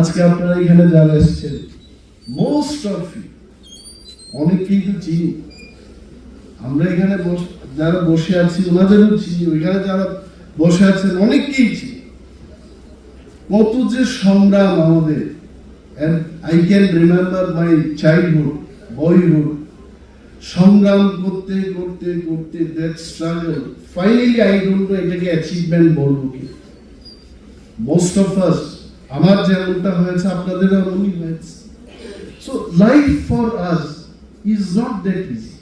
আজকে আপনারা এখানে যারা এসেছেন, মোস্ট অফ ইউ, অনেকেই তো চিনি। আমরা এখানে যারা বসে আছি ওনাদেরও চিনি, ওইখানে যারা বসে আছেন অনেককেই চিনি। কত যে সংগ্রাম আমাদের, and I can remember my childhood, boyhood, সংগ্রাম করতে করতে করতে that struggle, finally I don't know এটাকে অ্যাচিভমেন্ট বলবো কি। Most of us, আমার যেমনটা হয়েছে আপনাদেরও এমনই হয়েছে। So life for us is not that easy.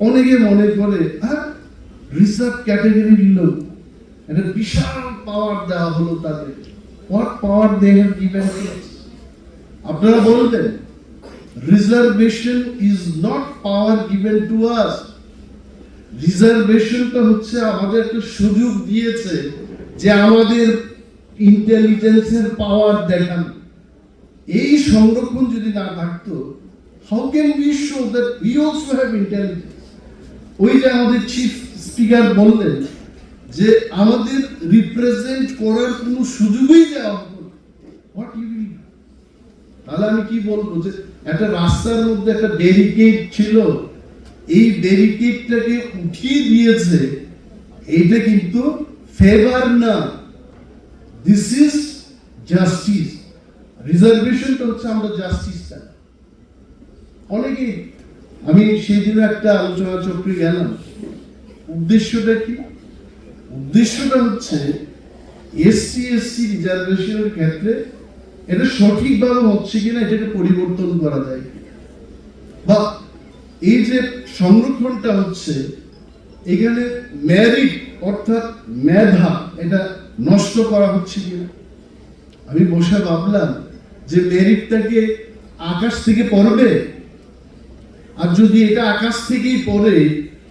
অনেকে মনে করে রিজার্ভ ক্যাটাগরির লোক, একটা বিশাল পাওয়ার দেওয়া হলো তাদের। What power they have given us? আপনারা বলবেন reservation is not power given to us. রিজার্ভেশনটা হচ্ছে আমাদের একটা সুযোগ দিয়েছে যে আমাদের ইন্টেলিজেন্সের পাওয়ার দেখান। এই সংরক্ষণ যদি না থাকতো, how can we show that we also have intelligence? ওই যে আমাদের চিফ স্পিকার বললেন যে আমাদের রিপ্রেজেন্ট করার কোনো সুযোগই দেওয়া হতো না। What you will do? তাহলে আমি কি বলবো যে একটা রাস্তার মধ্যে একটা ব্যারিকেড ছিল, এই ব্যারিকেডটাকে উঠিয়ে দিয়েছে, এইটা কিন্তু ফেভার না, দিস ইজ জাস্টিস। রিজার্ভেশনটা হচ্ছে আমরা জাস্টিসটা। অনেকেই, আমি সেদিন একটা আলোচনা চক্রে গেলাম, উদ্দেশ্যটা কি? উদ্দেশ্যটা হচ্ছে এসসি এসসি রিজার্ভেশনের ক্ষেত্রে এটা সঠিকভাবে হচ্ছে কিনা এটাকে পরিবর্তন করা যায়, বা এই যে সংরক্ষণটা হচ্ছে এখানে মেরিট অর্থাৎ মেধা এটা নষ্ট করা হচ্ছে কিনা। আমি বসে ভাবলাম যে মেরিটটাকে আকাশ থেকে পড়বে, আর যদি এটা আকাশ থেকেই পড়ে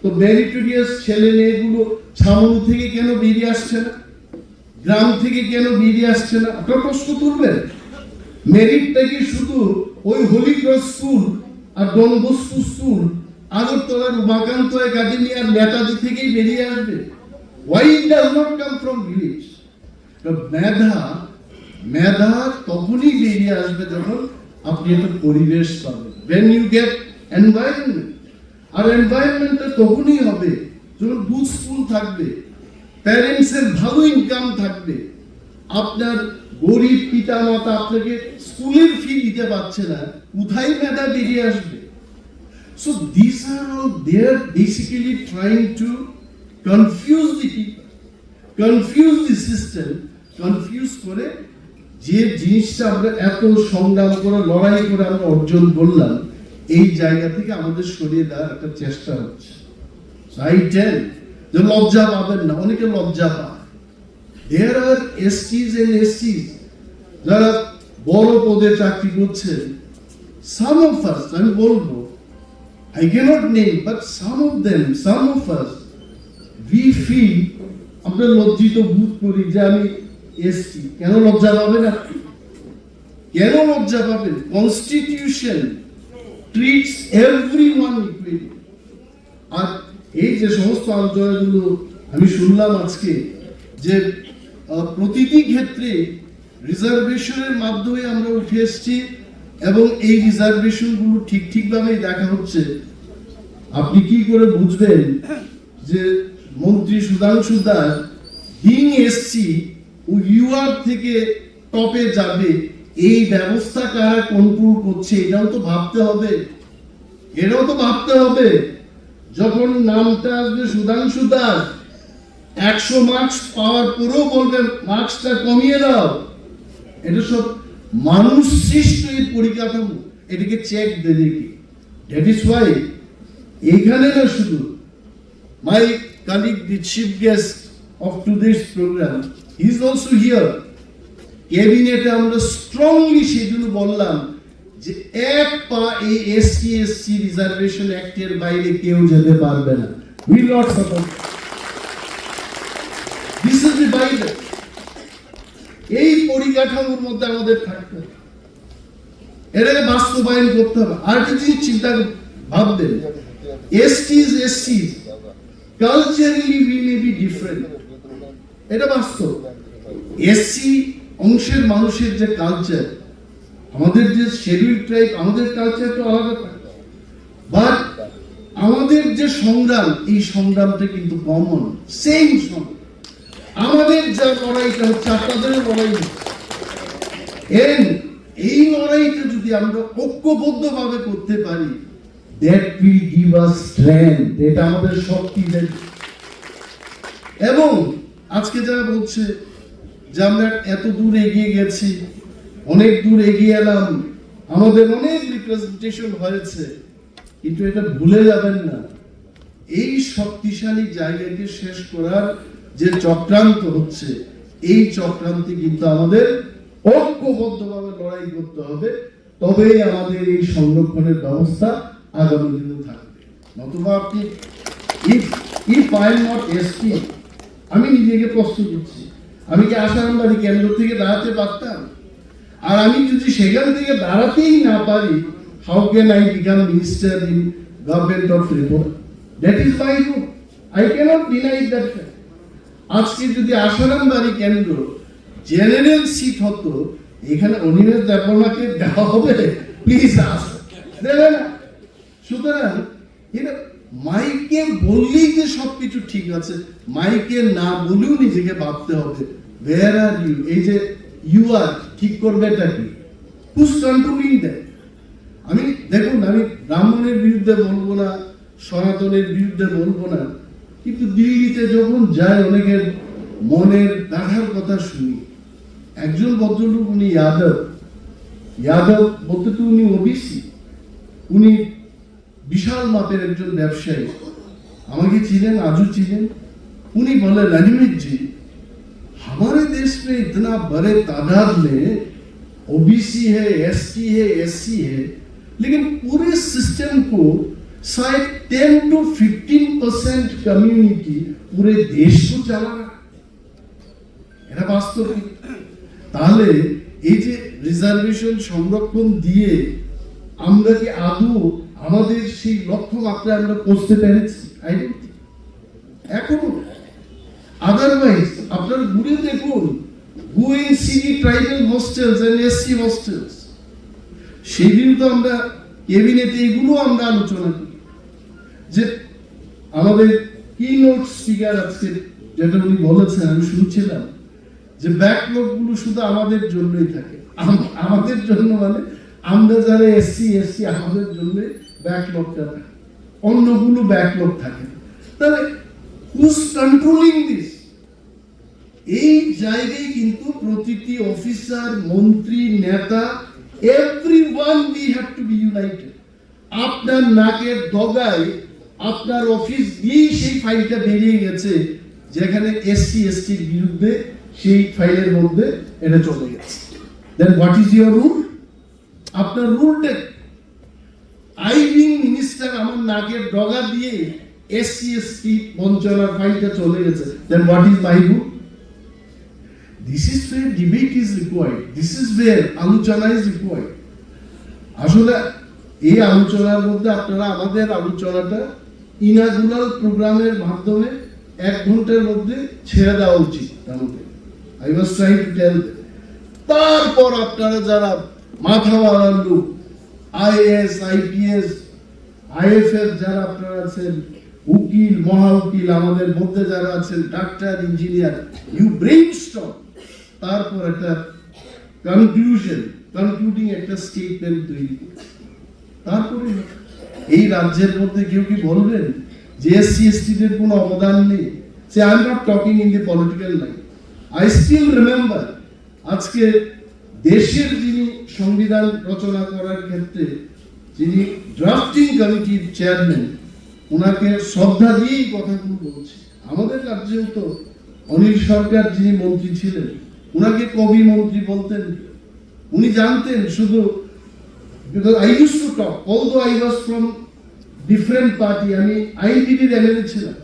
তো মেরিটোরিয়াস ছেলে মেয়েগুলো ছাউনি থেকে কেন বেরিয়ে আসছে না, গ্রাম থেকে কেন বেরিয়ে আসছে না? আপনার প্রশ্ন তুলবেন। মেরিটটাকে শুধু ওই হোলি ক্রস স্কুল আর ডন বস্কো স্কুল, আগরতলার উমাকান্ত একাডেমি আর নেতাজি থেকেই বেরিয়ে আসবে? Why it does not come from village? মেধা তখনই বেরিয়ে আসবে যখন আপনি একটা পরিবেশ পাবেন, when you get environment। আর এনভায়রনমেন্টটা তখনই হবে যখন গুড স্কুল থাকবে, প্যারেন্টসের ভালো ইনকাম থাকবে, আপনার গরিব পিতা মাতা আপনাকে স্কুলের ফি দিতে পারছে না, কোথায় মেধা বেরিয়ে আসবে? So these are all, they are basically trying to confuse the people, confuse the system, confuse করে যে জিনিসটা আমরা এত সংগ্রাম করে লড়াই করে আমরা অর্জন করলাম, এই জায়গা থেকে আমাদের সরিয়ে দেওয়ার একটা চেষ্টা হচ্ছে। I tell যে লজ্জা পাবেন না, অনেকে লজ্জা পায়। There are STs and SCs যারা বড় পদে চাকরি করছেন, some of us, আমি বলবো, I cannot name, but some of them, some of us, we feel, আমরা লজ্জিত বোধ করি যে আমি এসটি। কেন লজ্জা পাবেন আপনি? কেন লজ্জা পাবেন? Constitution treats everyone equally. আর এই যে সমস্ত আলোচনাগুলো আমি শুনলাম আজকে, যে প্রতিটি ক্ষেত্রে রিজার্ভেশনের মাধ্যমে আমরা উঠে এসেছি এবং এই রিজার্ভেশনগুলো ঠিকভাবেই দেখা হচ্ছে। আপনি কি করে বুঝবেন যে মন্ত্রী সুধাংশু দাস বিং এসসি ও ইউআর থেকে টপে যাবে? এই ব্যবস্থা কারা কন্ট্রোল করছে এটাও তো ভাবতে হবে, এটাও তো ভাবতে হবে। যখন নামটা আসবে সুধাংশু দাস, 100 মার্কস পাওয়ার পরেও বলবে মার্কসটা কমিয়ে দাও। এটা সব মানুষ সৃষ্ট এই পরিকাঠামো, এটাকে চেক দেবে কি? দ্যাট ইজ ওয়াই এইখানে না শুধু মাই colleague, the chief guest of today's program, he is also here. ক্যাবিনেটে আমরা স্ট্রংলি সেজন্য বললাম যে এক পা এই এসসি এসসি রিজার্ভেশন অ্যাক্টের বাইরে কেউ যেতে পারবে না। Will not support. This is the Bible. এই পরিকাঠামোর মধ্যে আমাদের থাকতে হবে, এটাকে বাস্তবায়ন করতে হবে। আর একটা জিনিস চিন্তা ভাববেন, এসটিজ এসসিজ culturally we may be different, এটা বাস্তব। এসসি অংশের মানুষের যে কালচার, আমাদের যে শিডিউল ট্রাইব, আমাদের কালচার তো আলাদা থাকে, বাট আমাদের যে সংগ্রাম, এই সংগ্রামটা কিন্তু কমন, সেম সংগ্রাম। আমাদের যা লড়াইটা হচ্ছে আপনাদের লড়াই, এই লড়াইটা যদি আমরা ঐক্যবদ্ধভাবে করতে পারি, that will give us strength, এটা আমাদের শক্তি দেবে। এবং আজকে যারা বলছে যে আমরা এত দূর এগিয়ে গেছি, অনেক দূর এগিয়ে এলাম, আমাদের অনেক রিপ্রেজেন্টেশন হয়েছে, কিন্তু এটা ভুলে যাবেন না, এই শক্তিশালী জায়গাকে শেষ করার যে চক্রান্ত হচ্ছে, এই চক্রান্তে কিন্তু আমাদের ঐক্যবদ্ধভাবে লড়াই করতে হবে, তবেই আমাদের এই সংরক্ষণের ব্যবস্থা আগামী দিনে থাকবে। নতুবা আপনি if I am not SP, আমি নিজেকে প্রশ্ন করছি, আমি কি আশারামবাড়ি কেন্দ্র থেকে দাঁড়াতে পারতাম? আর আমি যদি সেখান থেকে দাঁড়াতেই না পারি, how can I become minister in government of Tripura? That is my rule, I cannot deny that fact. আজকে যদি আশারামবাড়ি কেন্দ্র জেনারেল সিট হতো, এখানে অনিমেষ দেববর্মাকে দেওয়া হবে? প্লিজ আস, দেবে না। সুতরাং এটা মাইকে বললেই যে সবকিছু ঠিক আছে, মাইকে না বলেও নিজেকে ভাবতে হবে, ওয়্যার আর ইউ, এই যে ইউ আর ঠিক করবে এটা কি, হুজ কন্ট্রোলিং দ্যাট? আমি দেখুন, আমি ব্রাহ্মণের বিরুদ্ধে বলবো না, সনাতনের বিরুদ্ধে বলবো না, কিন্তু দিল্লিতে যখন যায় অনেকের মনের ব্যথার কথা শুনি। একজন ভদ্রলোক, উনি যাদব বলতে তো উনি ওবিসি, উনি বিশাল মাপের একজন ব্যবসায়ী, আমাকে চিনেন, আজও চিনেন। उन्हीं बोले रणवीर जी, हमारे देश में इतना बड़े तादाद में ओबीसी है, एसटी है, एससी है, लेकिन पूरे सिस्टम को शायद 10 to 15% कम्युनिटी पूरे देश को चला रहा है। এটা বাস্তবিক। তাহলে এই যে রিজার্ভেশন সংরক্ষণ দিয়ে আমরা কি আদৌ আমাদের সেই লক্ষ্যমাত্রায় আমরা পৌঁছতে পেরেছি? এখনো আদারওয়াইজ আপনারা ঘুরে দেখুন, go and see the tribal hostels and SC hostels. সেদিন তো আমরা ক্যাবিনেটে এগুলো আমরা আলোচনা করি, যে আমাদের কি নোট স্পিকার আজকে যেটা উনি বলেছেন, আমি শুনছিলাম যে ব্যাকলগ গুলো শুধু আমাদের জন্যই থাকে। আমাদের জন্য মানে আমরা যারা এসসি এসটি, আমাদের জন্য ব্যাকলগটা থাকে, অন্যগুলো ব্যাকলগ থাকে। তাহলে হুজ কন্ট্রোলিং দিস? এই জায়গায় কিন্তু প্রতিটি অফিসার, মন্ত্রী, নেতা, everyone we have two B United. আপনার নাকের ডগায় আপনার অফিস দিয়েই সেই ফাইলটা বেরিয়ে গেছে, যেখানে এসসি এসটির বিরুদ্ধে সেই ফাইলের মধ্যে এটা চলে গেছে। Then what is your rule? আপনার রুলটা, আই বিং মিনিস্টার, আমার নাকের ডগা দিয়ে এসসি এসটি বঞ্চনার ফাইলটা চলে গেছে, then what is my rule? This is where debate is required, this is where আলোচনা ইজ রিকোয়ার্ড। আসলে এই আলোচনার মধ্যে আপনারা আমাদের আলোচনাটা ইনাগুরাল প্রোগ্রামের মাধ্যমে 1 ঘন্টার মধ্যে ছেড়ে দেওয়া উচিত। I was trying to tell them. তারপর আপনারা যারা মাথাওয়ালার লোক, আইএস, আইপিএস, আইএফএস যারা আপনারা আছেন, উকিল, মহা উকিল, আমাদের মধ্যে যারা আছেন, ডাক্তার, ইঞ্জিনিয়ার, ইউ ব্রেইনস্টর্ম, তারপর একটা কনক্লুডিং একটা স্টেটমেন্ট তৈরি করুন। তারপরে এই রাজ্যের মধ্যে কেউ কি বলবেন যে এসসি এসটিদের কোনো অবদান নেই? Say I am not talking in the political line. I still remember, আজকে দেশের যিনি সংবিধান রচনা করার ক্ষেত্রে যিনি ড্রাফটিং কমিটির চেয়ারম্যান, ওনাকে শ্রদ্ধা দিয়েই কথাগুলো বলছি। আমাদের রাজ্যেও তো অনিল সরকার যিনি মন্ত্রী ছিলেন, ওনাকে কবি মন্ত্রী বলতেন। উনি জানতেন শুধু, because I used to talk, although I was from different party, আমি আইনজীবীর এমএলএ ছিলাম,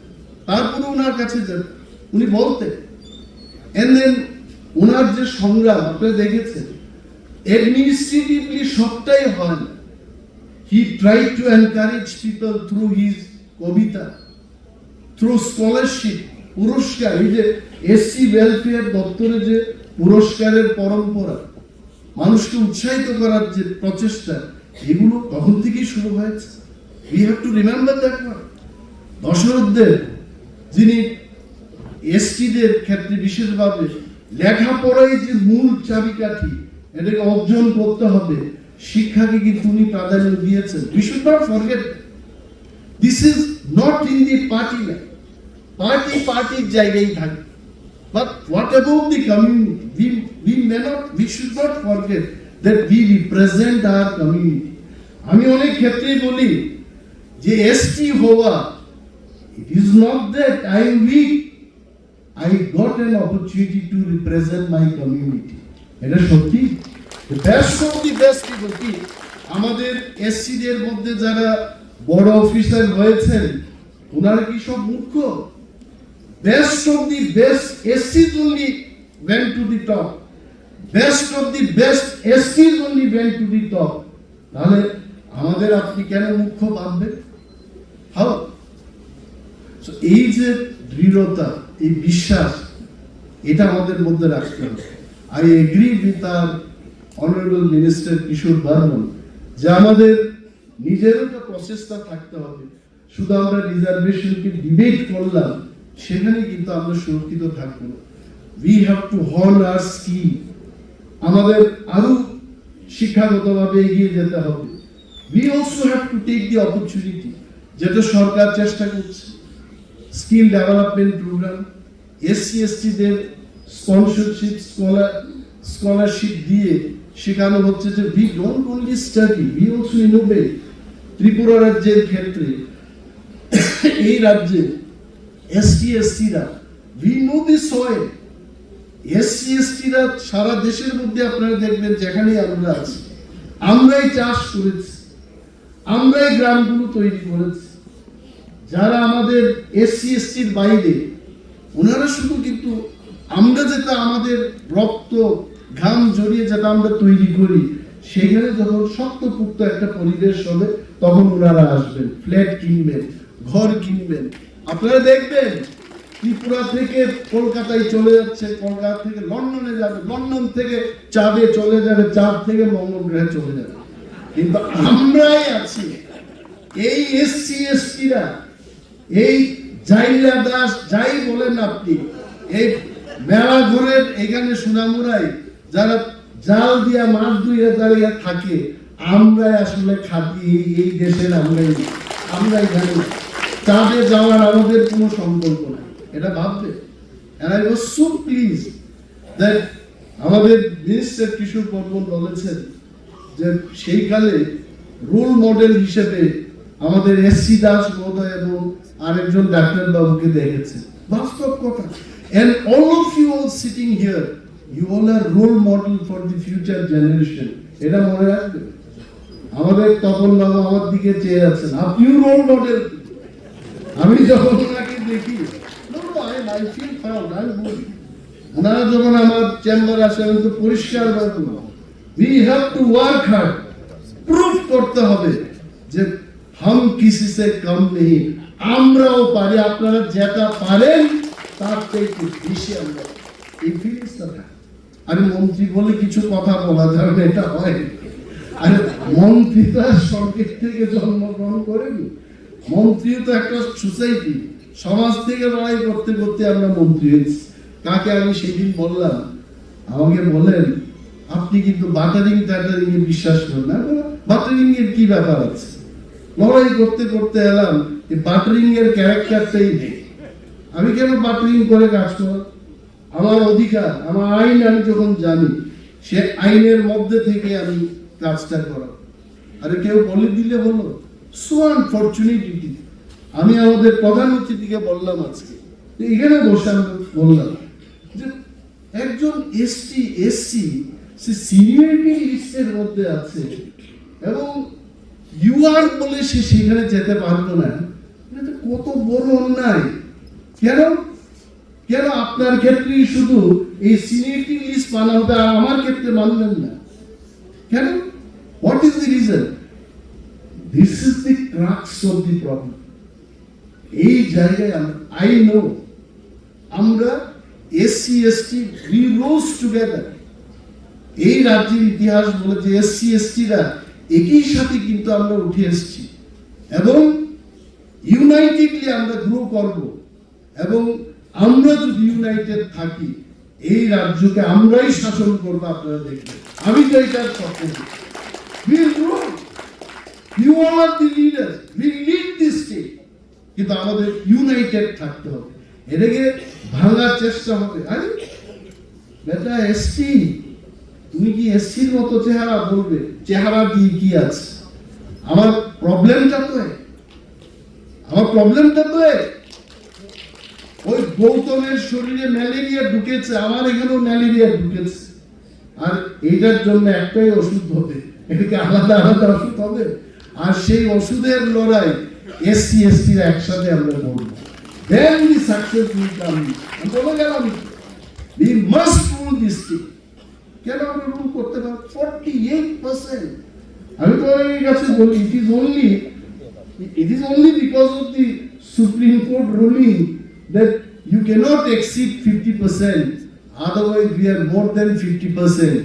তারপরে ওনার কাছে যেতেন, উনি বলতেন। and then ওনার যে সংগ্রাম আপনারা দেখেছেন, অ্যাডমিনিস্ট্রেটিভলি সবটাই হয় না। He tried to encourage people through his Kabita, through scholarship, পুরস্কার। এই যে এসসি ওয়েলফেয়ার দপ্তরে যে পুরস্কারের পরম্পরা, মানুষকে উৎসাহিত করার যে প্রচেষ্টা, এগুলো তখন থেকেই শুরু হয়েছে। We have to remember that one. Dasharathdeb, যিনি এসটিদের ক্ষেত্রে বিশেষভাবে লেখাপড়ায় যে মূল চাবিকাঠি, এটাকে অর্জন করতে হবে, শিক্ষাকে কিন্তু উনি প্রাধান্য দিয়েছেন। We should not forget this is not in the party line. পার্টির জায়গায় থাকে, but what about the community? We should not forget that we represent our community. আমি অনেক ক্ষেত্রেই বলি যে এসটি হওয়া, it is not that I am weak, I got an opportunity to represent my community. এটা সত্যি। The best of the best people কি আমাদের এসসিদের মধ্যে যারা বড় অফিসার হয়েছেন, ওনারা কি সব মূর্খ? Best of the best SCs only went to the top. Best of the best SCs only went to the top. তাহলে আমাদের আপনি কেন মুখ্য ভাববেন? হাউ? সো এই যে দৃঢ়তা, এই বিশ্বাস, এটা আমাদের মধ্যে রাখতে হবে। I agree with our honourable minister Kishore Barman যে আমাদের নিজের একটা প্রচেষ্টা থাকতে হবে। শুধু আমরা রিজার্ভেশনকে ডিবেট করলাম, সেখানে কিন্তু আমরা সুরক্ষিত থাকবো না। We have to hold our skill. আমাদের আরো শিক্ষাগতভাবে এগিয়ে যেতে হবে। We also have to take the opportunity, যেটা সরকার চেষ্টা করছে, স্কিল ডেভেলপমেন্ট প্রোগ্রাম, এসসি এসটিদের স্পন্সরশিপ, স্কলারশিপ দিয়ে শেখানো হচ্ছে যে we don't only study, we also innovate. Tripura রাজ্যের ক্ষেত্রে, এই রাজ্যে ST/SC-রা, we know the soil. SC/ST-রা সারা দেশের মধ্যে আপনারা দেখবেন যেখানেই আমরা আছি, আমরাই চাষ করেছি, আমরাই গ্রামগুলো তৈরি করেছি। যারা আমাদের SC/ST-র বাইরে, ওনারা শুধু কিন্তু আমরা যেটা আমাদের রক্ত ঘাম জড়িয়ে যেটা আমরা তৈরি করি, সেখানে যখন শক্তপুক্ত একটা পরিবেশ হবে, তখন ওনারা আসবেন, ফ্ল্যাট কিনবেন, ঘর কিনবেন। আপনারা দেখবেন ত্রিপুরা থেকে কলকাতায় চলে যাচ্ছে, কলকাতা থেকে লন্ডনে যাবে, লন্ডন থেকে চাঁদে চলে যাবে, চাঁদ থেকে মঙ্গল গ্রহে চলে যাবে। কিন্তু আমরাই আছি, এই SC/ST-রা, এই জাইলা দাস যাই বলেন আপনি, এই মেলা ঘুরের এখানে সোনামুড়াই যারা জাল দিয়া মাছ ধুইয়া দাঁড়িয়ে থাকে, আমরাই আসলে খাতি এই দেশের, আমরাই জানি। চাঁদে যাওয়ার আমাদের কোনো সম্পর্ক নাই, এটা ভাববে। And I was so pleased that আমাদের মিনিস্টার কিশোর বর্মন বলেছেন যে সেইকালে রোল মডেল হিসেবে আমাদের SC দাস মহোদয় এবং আরেকজন ডাক্তার বাবুকে দেখেছে। বাস্তব কথা। And all of you all sitting here, you all are role model for the future generation. এটা মনে রাখবে। আমাদের তপন বাবু আমার দিকে চেয়ে আছেন, আপনিও রোল মডেল। আমি যখন ওনাকে দেখি, I feel proud, I'm good. ওনারা যখন আমার চেম্বারে আসে, আমি তো পরিষ্কার ভাবে we have to work hard, proof করতে হবে যে হাম কিসি সে কম নেই, আমরাও পারি, আপনারা যেটা পারেন তার থেকে বেশি আমরা। এই ফিলিংসটা থাকে। আরে মন্ত্রী বলে কিছু কথা বলা যাবে না, এটা হয়। আরে মন্ত্রী তো সরকার থেকে জন্মগ্রহণ করেনি, মন্ত্রী তো একটা সোসাইটি, সমাজ থেকে লড়াই করতে করতে আমরা মন্ত্রী হয়েছি। কাকে আমি সেদিন বললাম, আমাকে বলেন আপনি কিন্তু বাটারিং টাটারিং এ বিশ্বাস করেন না। বাটারিং এর কি ব্যাপার আছে? লড়াই করতে করতে এলাম, এই বাটারিং এর ক্যারেক্টারটাই নেই। আমি কেন বাটারিং করে কাজ করব? আমার অধিকার, আমার আইন আমি যখন জানি, সে আইনের মধ্যে থেকে আমি কাজটা করাবো। আরে কেউ বলে দিলে হলো, সো আনফরচুনেটলি আমি আমাদের প্রধান অতিথিকে বললাম আজকে, এখানে বসে আমি বললাম যে একজন ST SC সে সিনিয়রিটি লিস্টের মধ্যে আছে এবং ইউআর বলে সে সেখানে যেতে পারতো না। এটা কত বড় অন্যায়। কেন কেন আপনার ক্ষেত্রে শুধু এই সিনিয়রিটি লিস্ট মানা হবে আর আমার ক্ষেত্রে মানবেন না কেন? What is the reason? This is the crux of the problem. এই জায়গায় আই নো আমরা SC ST we rose together এই রাজ্যের ইতিহাস বলে যে এসসি এসটিরা একই সাথে কিন্তু আমরা উঠে এসেছি এবং ইউনাইটেডলি আমরা গ্রো করব এবং আমরা যদি ইউনাইটেড থাকি এই রাজ্যকে আমরাই শাসন করবো। আপনারা দেখবেন আমি তো এটার স্বপ্ন You all are the leaders. We lead this state. কিন্তু আমাদের ইউনাইটেড থাকতে হবে, এটাকে ভাঙার চেষ্টা হবে। আরে বেটা এসটি, তুমি কি এসসির মতো চেহারা বলবে? চেহারা দিয়ে কি আছে? আমার প্রবলেমটা তো ওই গৌতমের শরীরে ম্যালেরিয়া ঢুকেছে, আমার এখানেও ম্যালেরিয়া ঢুকেছে, আর এইটার জন্য একটাই ওষুধ হবে, এটাকে আলাদা আলাদা ওষুধ হবে। আর সেই ওষুধের লড়াই এসসি এসটি একসাথে আমরা করবো। Then the success will come. আমি বলে গেলাম, we must rule this state. কেন আমরা রুল করতে পারবো? 48%। আমি তো এই কাছে বলি, it is only because of the Supreme Court ruling that you cannot exceed 50%. Otherwise, we are more than 50%.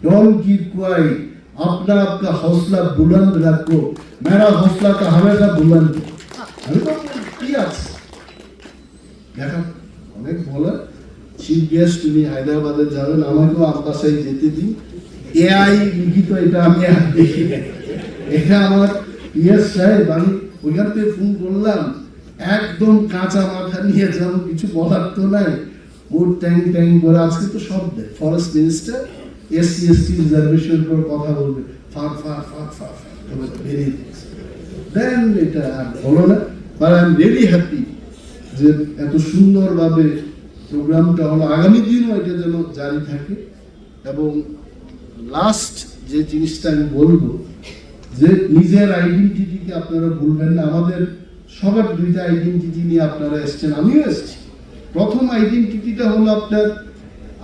Don't keep quiet. अपना आपका हौसला बुलंद रखो, मेरा हौसला तो हमेशा बुलंद। আমি তো কি আছে দেখা অনেক বলে চিফ গেস্ট, তুমি হায়দ্রাবাদে যাবেন, আমাকেও আব্বাসাই যেতে দিন। এআই লিখিত এটা আমি আর দেখি না, এটা আমার ইয়েস সাহেব, আমি ওইখান থেকে ফোন করলাম, একদম কাঁচা মাথা নিয়ে যাবো, কিছু বলার তো নাই, ওর ট্যাং করে আজকে তো সব দেয়। Forest minister SC ST reservation করে কথা বলবে, ফার বেরিয়ে দেন, এটা আর বলো না। But I am really happy যে এত সুন্দরভাবে প্রোগ্রামটা হলো, আগামী দিনও এটা যেন জারি থাকে। এবং লাস্ট যে জিনিসটা আমি বলবো যে নিজের আইডেন্টিটিকে আপনারা ভুলবেন না। আমাদের সবার দুইটা আইডেন্টিটি নিয়ে আপনারা এসছেন, আমিও এসছি। প্রথম আইডেন্টিটিটা হলো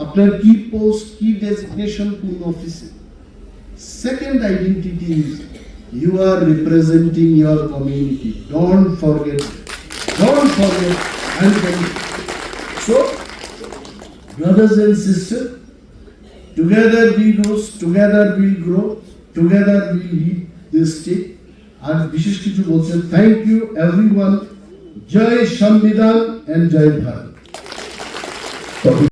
আপনার কি পোস্ট, কি ডেজিগনেশন কোন অফিসে। Second identity is you are representing your community. Don't forget and so brothers and sisters, together we rose, together we grow, together we lead this state. আর বিশেষ কিছু বলছেন, থ্যাংক ইউ এভরিওয়ান। জয় সংবিধান and জয় ভারত।